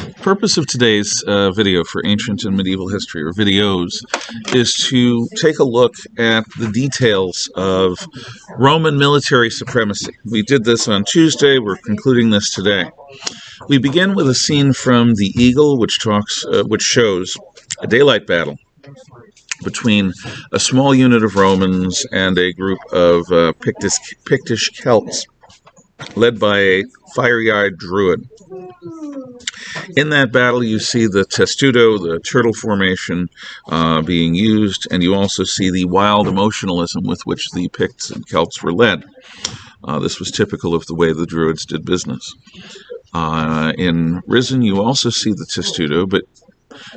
The purpose of today's video for ancient and medieval history, or videos, is to take a look at the details of Roman military supremacy. We did this on Tuesday. We're concluding this today. We begin with a scene from The Eagle, which shows a daylight battle between a small unit of Romans and a group of Pictish Celts, led by a fiery-eyed druid. In that battle, you see the testudo, the turtle formation, being used, and you also see the wild emotionalism with which the Picts and Celts were led. This was typical of the way the Druids did business. In Risen, you also see the testudo, but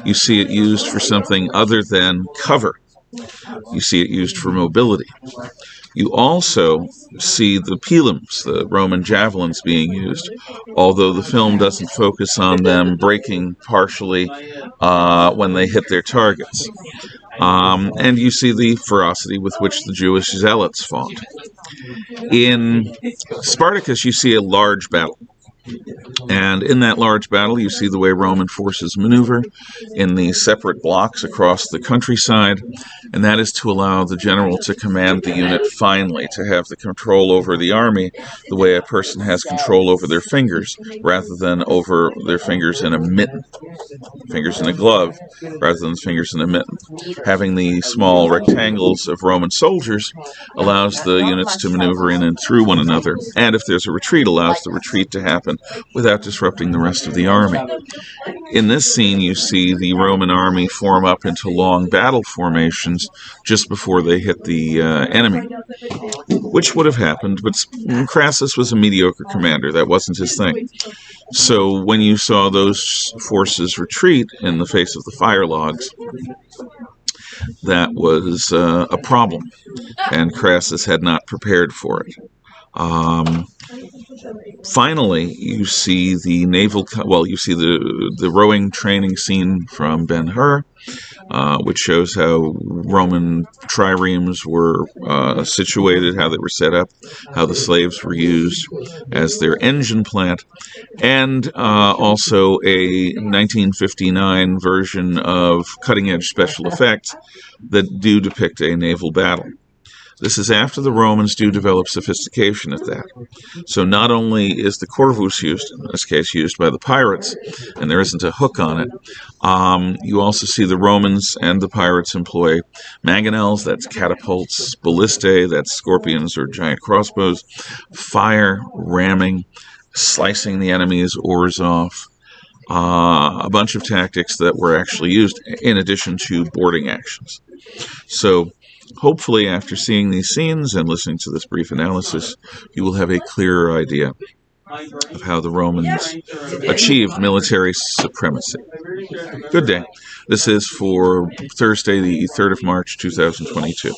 you see it used for something other than cover. You see it used for mobility. You also see the pilums, the Roman javelins, being used, although the film doesn't focus on them breaking partially when they hit their targets. And you see the ferocity with which the Jewish zealots fought. In Spartacus, you see a large battle. And in that large battle, you see the way Roman forces maneuver in the separate blocks across the countryside, and that is to allow the general to command the unit finely, to have the control over the army the way a person has control over their fingers, rather than over their fingers in a mitten, fingers in a glove, rather than fingers in a mitten. Having the small rectangles of Roman soldiers allows the units to maneuver in and through one another, and if there's a retreat, allows the retreat to happen without disrupting the rest of the army. In this scene, you see the Roman army form up into long battle formations just before they hit the enemy, which would have happened, but Crassus was a mediocre commander. That wasn't his thing. So when you saw those forces retreat in the face of the fire logs, that was a problem, and Crassus had not prepared for it. Finally, you see the the rowing training scene from Ben-Hur, which shows how Roman triremes were situated, how they were set up, how the slaves were used as their engine plant, and also a 1959 version of cutting-edge special effects that do depict a naval battle. This is after the Romans do develop sophistication at that. So not only is the corvus used, in this case used by the pirates, and there isn't a hook on it, you also see the Romans and the pirates employ mangonels, that's catapults, ballistae, that's scorpions or giant crossbows, fire, ramming, slicing the enemy's oars off, a bunch of tactics that were actually used in addition to boarding actions. So hopefully, after seeing these scenes and listening to this brief analysis, you will have a clearer idea of how the Romans achieved military supremacy. Good day. This is for Thursday, the 3rd of March, 2022.